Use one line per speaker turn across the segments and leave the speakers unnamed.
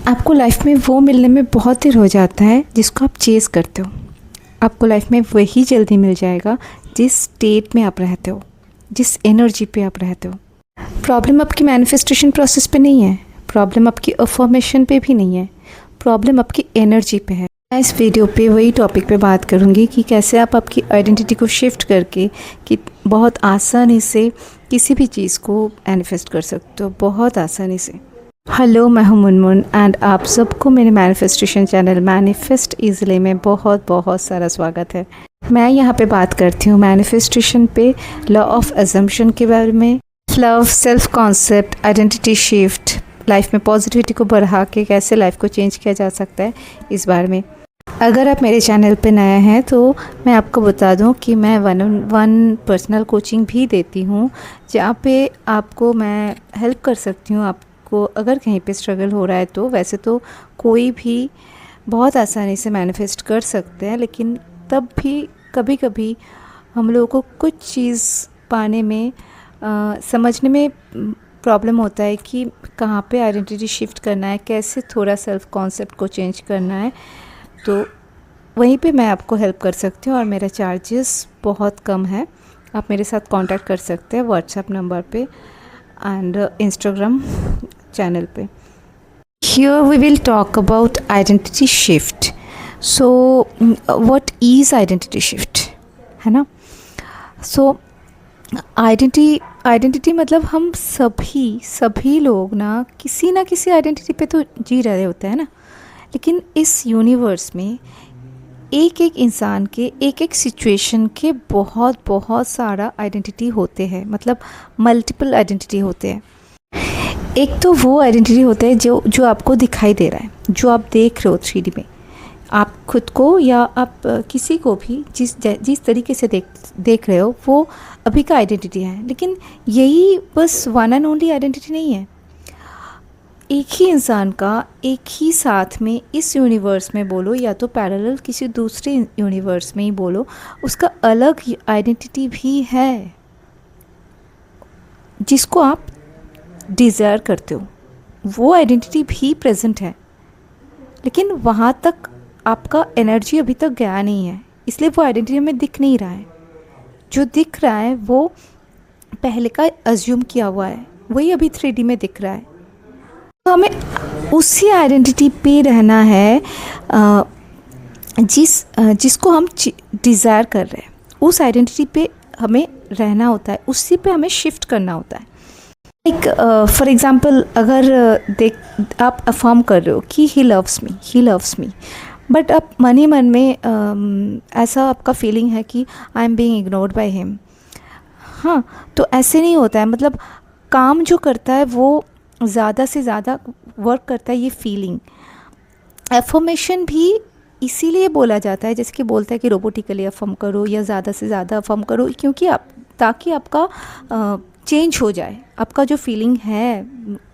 आपको लाइफ में वो मिलने में बहुत देर हो जाता है जिसको आप चेज़ करते हो। आपको लाइफ में वही जल्दी मिल जाएगा जिस स्टेट में आप रहते हो, जिस एनर्जी पे आप रहते हो। प्रॉब्लम आपकी मैनिफेस्टेशन प्रोसेस पे नहीं है, प्रॉब्लम आपकी अफर्मेशन पे भी नहीं है, प्रॉब्लम आपकी एनर्जी पे है। मैं इस वीडियो पे वही टॉपिक पे बात करूँगी कि कैसे आप आपकी आइडेंटिटी को शिफ्ट करके कि बहुत आसानी से किसी भी चीज़ को मैनिफेस्ट कर सकते हो, बहुत आसानी से। हेलो, मैं हूं मुनमुन एंड आप सबको मेरे मैनिफेस्टेशन चैनल मैनिफेस्ट इजीली में बहुत बहुत सारा स्वागत है। मैं यहाँ पे बात करती हूँ मैनिफेस्टेशन पे, लॉ ऑफ अजम्पशन के बारे में, love, self concept, identity shift, life में पॉजिटिविटी को बढ़ा के कैसे लाइफ को चेंज किया जा सकता है, इस बारे में। अगर आप मेरे चैनल पे नए हैं तो मैं आपको बता दूं कि मैं 1-on-1 पर्सनल कोचिंग भी देती हूँ, जहाँ पे आपको मैं हेल्प कर सकती हूँ। आपको अगर कहीं पे स्ट्रगल हो रहा है तो वैसे तो कोई भी बहुत आसानी से मैनिफेस्ट कर सकते हैं, लेकिन तब भी कभी कभी हम लोगों को कुछ चीज़ पाने में समझने में प्रॉब्लम होता है कि कहाँ पे आइडेंटिटी शिफ्ट करना है, कैसे थोड़ा सेल्फ कॉन्सेप्ट को चेंज करना है। तो वहीं पे मैं आपको हेल्प कर सकती हूँ और मेरा चार्जेस बहुत कम है। आप मेरे साथ कांटेक्ट कर सकते हैं व्हाट्सएप नंबर पे एंड इंस्टाग्राम चैनल पे। Here we will talk about identity shift. So what is identity shift, है ना? So आइडेंटिटी मतलब हम सभी लोग ना किसी आइडेंटिटी पे तो जी रहे होते हैं ना, लेकिन इस यूनिवर्स में एक एक इंसान के एक एक सिचुएशन के बहुत बहुत सारा आइडेंटिटी होते हैं, मतलब मल्टीपल आइडेंटिटी होते हैं। एक तो वो आइडेंटिटी होता है जो आपको दिखाई दे रहा है, जो आप देख रहे हो 3D में, आप खुद को या आप किसी को भी जिस तरीके से देख रहे हो वो अभी का आइडेंटिटी है। लेकिन यही बस वन एंड ओनली आइडेंटिटी नहीं है। एक ही इंसान का एक ही साथ में इस यूनिवर्स में बोलो या तो पैरेलल किसी दूसरे यूनिवर्स में ही बोलो, उसका अलग आइडेंटिटी भी है जिसको आप डिज़ायर करते हो। वो आइडेंटिटी भी प्रेजेंट है, लेकिन वहाँ तक आपका एनर्जी अभी तक गया नहीं है, इसलिए वो आइडेंटिटी हमें दिख नहीं रहा है। जो दिख रहा है वो पहले का अज्यूम किया हुआ है, वही अभी 3D में दिख रहा है। तो हमें उसी आइडेंटिटी पे रहना है जिसको हम डिज़ायर कर रहे हैं। उस आइडेंटिटी पे हमें रहना होता है, उसी पे हमें शिफ्ट करना होता है। एक फॉर एग्ज़ाम्पल, अगर आप अफर्म कर रहे हो कि ही लव्स मी, बट आप मन ही मन में ऐसा आपका फीलिंग है कि I am being ignored by him. हाँ, तो ऐसे नहीं होता है। मतलब काम जो करता है वो ज़्यादा से ज़्यादा वर्क करता है ये फीलिंग। एफर्मेशन भी इसीलिए बोला जाता है, जैसे कि बोलता है कि रोबोटिकली अफर्म करो या ज़्यादा से ज़्यादा अफर्म करो, क्योंकि ताकि आपका चेंज हो जाए, आपका जो फीलिंग है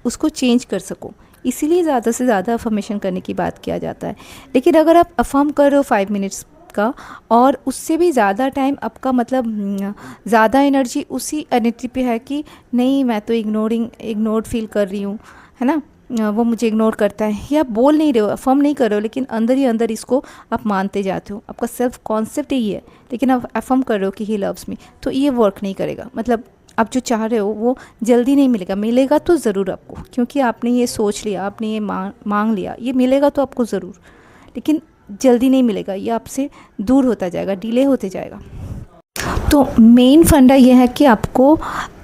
उसको चेंज कर सको, इसीलिए ज़्यादा से ज़्यादा अफर्मेशन करने की बात किया जाता है। लेकिन अगर आप अफर्म कर रहे हो 5 मिनट्स का और उससे भी ज़्यादा टाइम आपका मतलब ज़्यादा एनर्जी उसी आइडेंटिटी पे है कि नहीं, मैं तो इग्नोर्ड फील कर रही हूँ, है ना, वो मुझे इग्नोर करता है, या बोल नहीं रहे हो, अफर्म नहीं कर रहे हो, लेकिन अंदर ही अंदर इसको आप मानते जाते हो। आपका सेल्फ कॉन्सेप्ट यही है, लेकिन आप अफर्म कर रहे हो कि ही लव्स मी, तो ये वर्क नहीं करेगा। मतलब आप जो चाह रहे हो वो जल्दी नहीं मिलेगा तो ज़रूर आपको, क्योंकि आपने ये सोच लिया, आपने ये मांग लिया, ये मिलेगा तो आपको ज़रूर, लेकिन जल्दी नहीं मिलेगा, ये आपसे दूर होता जाएगा, डिले होते जाएगा। तो मेन फंडा ये है कि आपको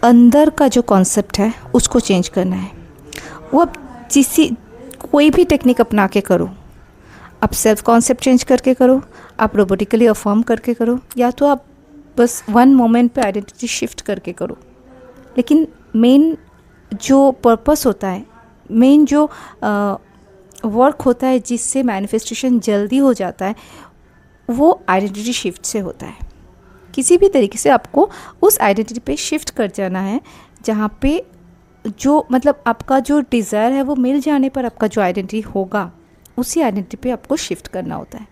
अंदर का जो कॉन्सेप्ट है उसको चेंज करना है। वो आप कोई भी टेक्निक अपना के करो, आप सेल्फ कॉन्सेप्ट चेंज करके करो, आप रोबोटिकली अफर्म करके करो, या तो आप बस वन मोमेंट पे आइडेंटिटी शिफ्ट करके करो। लेकिन मेन जो पर्पस होता है, मेन जो वर्क होता है जिससे मैनिफेस्टेशन जल्दी हो जाता है, वो आइडेंटिटी शिफ्ट से होता है। किसी भी तरीके से आपको उस आइडेंटिटी पे शिफ्ट कर जाना है, जहाँ पे जो मतलब आपका जो डिज़ायर है वो मिल जाने पर आपका जो आइडेंटिटी होगा, उसी आइडेंटिटी पे आपको शिफ्ट करना होता है।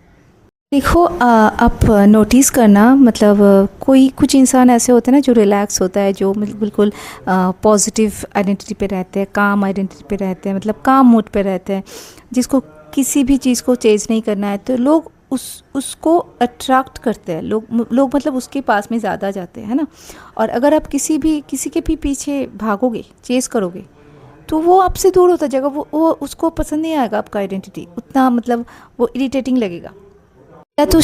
देखो आप नोटिस करना, मतलब कोई कुछ इंसान ऐसे होते हैं ना जो रिलैक्स होता है, जो बिल्कुल पॉजिटिव आइडेंटिटी पे रहते हैं, काम आइडेंटिटी पे रहते हैं, मतलब काम मूड पे रहते हैं, जिसको किसी भी चीज़ को चेंज नहीं करना है, तो लोग उसको अट्रैक्ट करते हैं, लोग मतलब उसके पास में ज़्यादा जाते हैं, है ना। और अगर आप किसी के भी पीछे भागोगे, चेज़ करोगे, तो वो आपसे दूर होता जाएगा, वो उसको पसंद नहीं आएगा आपका आइडेंटिटी उतना, मतलब वो इरिटेटिंग लगेगा। या तो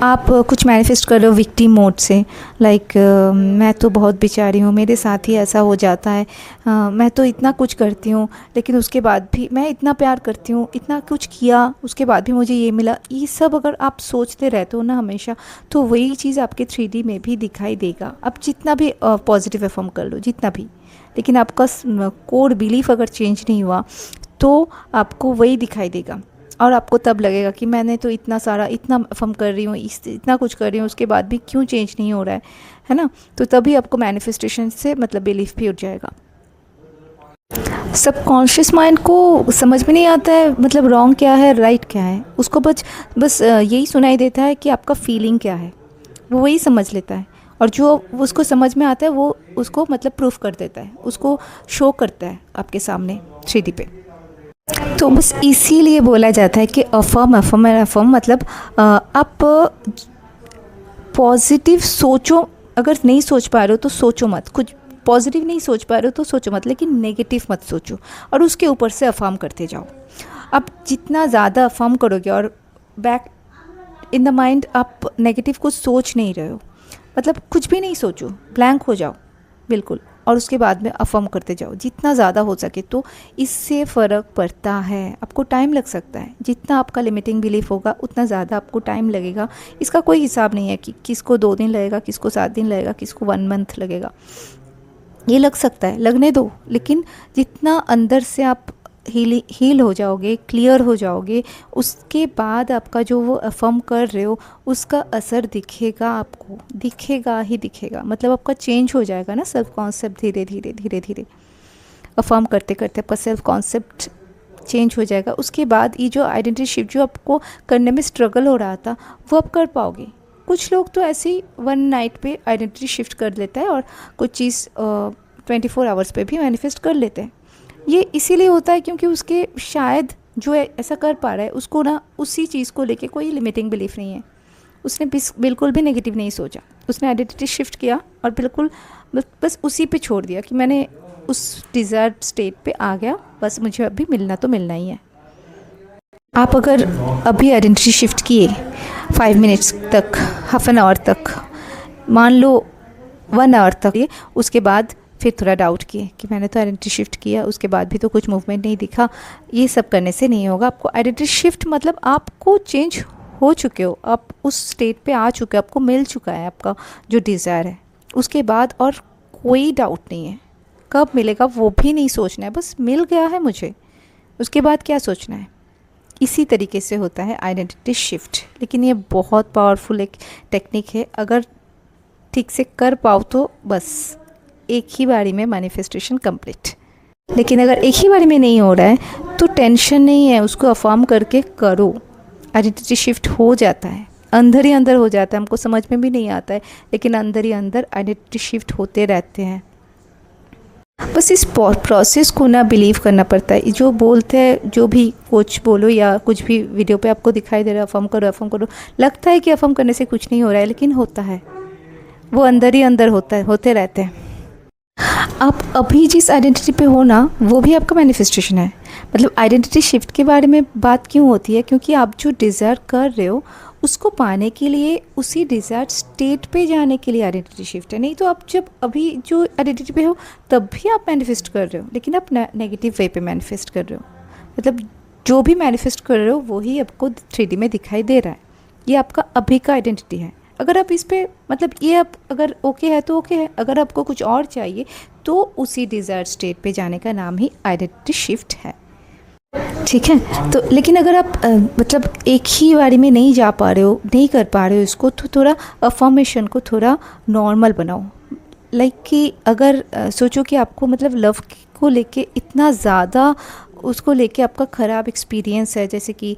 आप कुछ मैनिफेस्ट कर रहे हो विक्टिम मोड से, लाइक मैं तो बहुत बेचारी हूँ, मेरे साथ ही ऐसा हो जाता है, मैं तो इतना कुछ करती हूँ लेकिन उसके बाद भी, मैं इतना प्यार करती हूँ, इतना कुछ किया उसके बाद भी मुझे ये मिला, ये सब अगर आप सोचते रहते हो ना हमेशा, तो वही चीज़ आपके 3D में भी दिखाई देगा। आप जितना भी पॉजिटिव अफर्म कर लो, जितना भी, लेकिन आपका कोर बिलीफ अगर चेंज नहीं हुआ तो आपको वही दिखाई देगा। और आपको तब लगेगा कि मैंने तो इतना सारा, इतना अफर्म कर रही हूँ, इतना कुछ कर रही हूँ, उसके बाद भी क्यों चेंज नहीं हो रहा है ना। तो तभी आपको मैनिफेस्टेशन से मतलब बिलीफ भी उठ जाएगा। सबकॉन्शियस माइंड को समझ में नहीं आता है मतलब रॉन्ग क्या है, राइट क्या है, उसको बस यही सुनाई देता है कि आपका फीलिंग क्या है, वो वही समझ लेता है। और जो उसको समझ में आता है वो उसको मतलब प्रूफ कर देता है, उसको शो करता है आपके सामने 3D पे। तो बस इसीलिए बोला जाता है कि अफर्म अफर्म एंड अफर्म, मतलब आप पॉजिटिव सोचो। अगर नहीं सोच पा रहे हो तो सोचो मत, कुछ पॉजिटिव नहीं सोच पा रहे हो तो सोचो मत, लेकिन नेगेटिव मत सोचो, और उसके ऊपर से अफर्म करते जाओ। आप जितना ज़्यादा अफर्म करोगे और बैक इन द माइंड आप नेगेटिव कुछ सोच नहीं रहे हो, मतलब कुछ भी नहीं सोचो, ब्लैंक हो जाओ बिल्कुल, और उसके बाद में अफर्म करते जाओ जितना ज़्यादा हो सके। तो इससे फ़र्क पड़ता है। आपको टाइम लग सकता है, जितना आपका लिमिटिंग बिलीफ होगा उतना ज़्यादा आपको टाइम लगेगा। इसका कोई हिसाब नहीं है कि किसको 2 दिन लगेगा, किसको 7 दिन लगेगा, किसको 1 मंथ लगेगा। ये लग सकता है, लगने दो, लेकिन जितना अंदर से आप हील हो जाओगे, क्लियर हो जाओगे, उसके बाद आपका जो वो अफर्म कर रहे हो उसका असर दिखेगा, आपको दिखेगा ही दिखेगा। मतलब आपका चेंज हो जाएगा ना सेल्फ कॉन्सेप्ट, धीरे धीरे धीरे धीरे अफर्म करते करते आपका सेल्फ कॉन्सेप्ट चेंज हो जाएगा। उसके बाद ये जो आइडेंटिटी शिफ्ट जो आपको करने में स्ट्रगल हो रहा था वो आप कर पाओगे। कुछ लोग तो ऐसे ही 1 नाइट पे आइडेंटिटी शिफ्ट कर लेता है और कुछ चीज़ 24 आवर्स पे भी मैनिफेस्ट कर लेते हैं। ये इसीलिए होता है क्योंकि उसके शायद जो ऐसा कर पा रहा है उसको ना उसी चीज़ को लेके कोई लिमिटिंग बिलीफ नहीं है। उसने बिल्कुल भी नेगेटिव नहीं सोचा, उसने आइडेंटिटी शिफ्ट किया और बिल्कुल बस उसी पे छोड़ दिया कि मैंने उस डिज़ायर्ड स्टेट पे आ गया, बस मुझे अभी मिलना तो मिलना ही है। आप अगर अभी आइडेंटिटी शिफ्ट किए 5 मिनट्स तक, हाफ एन आवर तक, मान लो 1 आवर तक, उसके बाद फिर थोड़ा डाउट किए कि मैंने तो आइडेंटिटी शिफ्ट किया, उसके बाद भी तो कुछ मूवमेंट नहीं दिखा, ये सब करने से नहीं होगा। आपको आइडेंटिटी शिफ्ट मतलब आपको चेंज हो चुके हो, आप उस स्टेट पे आ चुके हो, आपको मिल चुका है आपका जो डिज़ायर है। उसके बाद और कोई डाउट नहीं है, कब मिलेगा वो भी नहीं सोचना है, बस मिल गया है मुझे, उसके बाद क्या सोचना है। इसी तरीके से होता है आइडेंटिटी शिफ्ट। लेकिन ये बहुत पावरफुल एक टेक्निक है, अगर ठीक से कर पाओ तो बस एक ही बारी में मैनिफेस्टेशन कंप्लीट। लेकिन अगर एक ही बारी में नहीं हो रहा है तो टेंशन नहीं है, उसको अफर्म करके करो, आइडेंटिटी शिफ्ट हो जाता है, अंदर ही अंदर हो जाता है, हमको समझ में भी नहीं आता है, लेकिन अंदर ही अंदर आइडेंटिटी शिफ्ट होते रहते हैं। बस इस प्रोसेस को ना बिलीव करना पड़ता है। जो बोलते हैं, जो भी कोच बोलो या कुछ भी वीडियो पे आपको दिखाई दे रहा है अफर्म करो, लगता है कि अफर्म करने से कुछ नहीं हो रहा है, लेकिन होता है, वो अंदर ही अंदर होता है, होते रहते हैं। आप अभी जिस आइडेंटिटी पे हो ना वो भी आपका मैनिफेस्टेशन है। मतलब आइडेंटिटी शिफ्ट के बारे में बात क्यों होती है, क्योंकि आप जो डिज़ायर कर रहे हो उसको पाने के लिए, उसी डिज़ायर स्टेट पे जाने के लिए आइडेंटिटी शिफ्ट है। नहीं तो आप जब अभी जो आइडेंटिटी पे हो तब भी आप मैनिफेस्ट कर रहे हो, लेकिन आप नेगेटिव वे पे मैनिफेस्ट कर रहे हो। मतलब जो भी मैनिफेस्ट कर रहे हो वही आपको 3D में दिखाई दे रहा है। ये आपका अभी का आइडेंटिटी है। अगर आप इस पे मतलब ये आप अगर ओके है तो ओके है, अगर आपको कुछ और चाहिए तो उसी डिज़ायर स्टेट पे जाने का नाम ही आइडेंटिटी शिफ्ट है। ठीक है। तो लेकिन अगर आप मतलब एक ही बारी में नहीं जा पा रहे हो, नहीं कर पा रहे हो इसको, तो थोड़ा अफर्मेशन को थोड़ा नॉर्मल बनाओ। लाइक कि अगर सोचो कि आपको मतलब लव को लेके इतना ज़्यादा, उसको लेके आपका ख़राब एक्सपीरियंस है, जैसे कि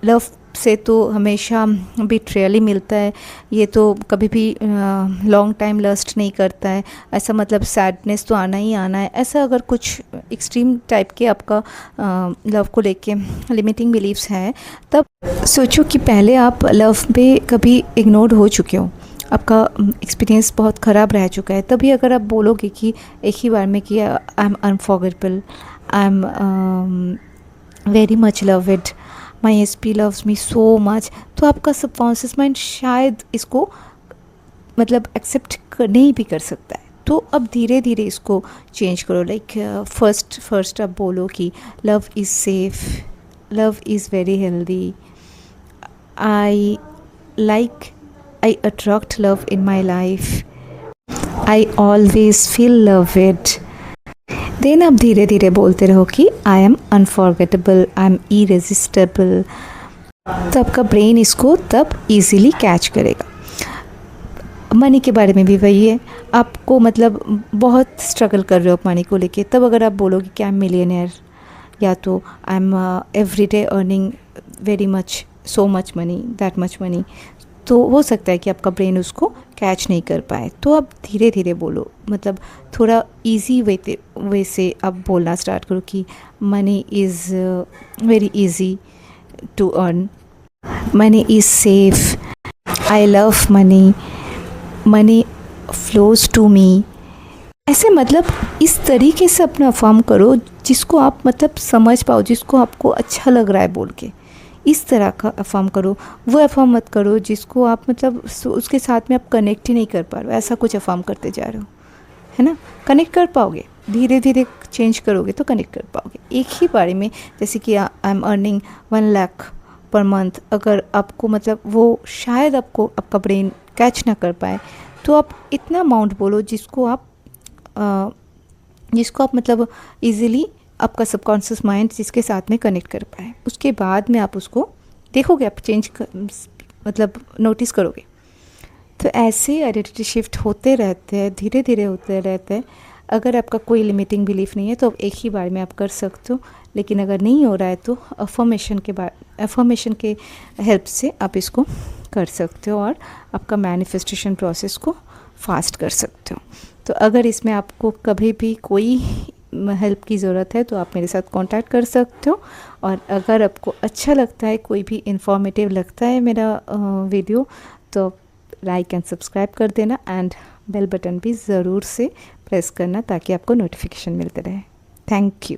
लव से तो हमेशा बिट्रेयल ही मिलता है, ये तो कभी भी लॉन्ग टाइम लस्ट नहीं करता है, ऐसा मतलब सैडनेस तो आना ही आना है। ऐसा अगर कुछ एक्सट्रीम टाइप के आपका लव को लेके लिमिटिंग बिलीव्स हैं, तब सोचो कि पहले आप लव पे कभी इग्नोर हो चुके हो, आपका एक्सपीरियंस बहुत ख़राब रह चुका है। तभी अगर आप बोलोगे कि एक ही बार में कि I am unforgettable, I am very much loved, my SP loves me so much, तो आपका सबकॉन्शियस माइंड शायद इसको मतलब एक्सेप्ट नहीं भी कर सकता है। तो अब धीरे धीरे इसको चेंज करो। लाइक फर्स्ट आप बोलो कि love is safe, love is very healthy, I attract love in my life, I always feel loved. Then आप धीरे धीरे बोलते रहो कि I am unforgettable, I am irresistible. तो आपका ब्रेन इसको तब इजीली कैच करेगा। मनी के बारे में भी वही है, आपको मतलब बहुत स्ट्रगल कर रहे हो मनी को लेके, तब अगर आप बोलोगे कि आई एम मिलियनेयर, या तो I am every day earning very much, so much money, that much money, तो हो सकता है कि आपका ब्रेन उसको कैच नहीं कर पाए। तो आप धीरे धीरे बोलो, मतलब थोड़ा इजी वे से आप बोलना स्टार्ट करो कि money is very easy to earn, money is safe, I love money, money flows to me. ऐसे मतलब इस तरीके से अपना अफर्म करो जिसको आप मतलब समझ पाओ, जिसको आपको अच्छा लग रहा है बोल के, इस तरह का अफर्म करो। वो अफर्म मत करो जिसको आप मतलब उसके साथ में आप कनेक्ट ही नहीं कर पा रहे हो, ऐसा कुछ अफर्म करते जा रहे हो, है ना। कनेक्ट कर पाओगे, धीरे धीरे चेंज करोगे तो कनेक्ट कर पाओगे। एक ही बारे में जैसे कि I am earning 1 lakh per month, अगर आपको मतलब वो शायद आपको आपका ब्रेन कैच ना कर पाए, तो आप इतना अमाउंट बोलो जिसको आप मतलब ईज़िली आपका सबकॉन्शियस माइंड जिसके साथ में कनेक्ट कर पाए। उसके बाद में आप उसको देखोगे, आप मतलब नोटिस करोगे। तो ऐसे आइडेंटिटी शिफ्ट होते रहते हैं, धीरे धीरे होते रहते हैं। अगर आपका कोई लिमिटिंग बिलीफ नहीं है तो एक ही बार में आप कर सकते हो, लेकिन अगर नहीं हो रहा है तो अफर्मेशन के हेल्प से आप इसको कर सकते हो और आपका मैनिफेस्टेशन प्रोसेस को फास्ट कर सकते हो। तो अगर इसमें आपको कभी भी कोई हेल्प की ज़रूरत है तो आप मेरे साथ कांटेक्ट कर सकते हो। और अगर आपको अच्छा लगता है, कोई भी इंफॉर्मेटिव लगता है मेरा वीडियो, तो लाइक एंड सब्सक्राइब कर देना, एंड बेल बटन भी ज़रूर से प्रेस करना ताकि आपको नोटिफिकेशन मिलते रहे। Thank you.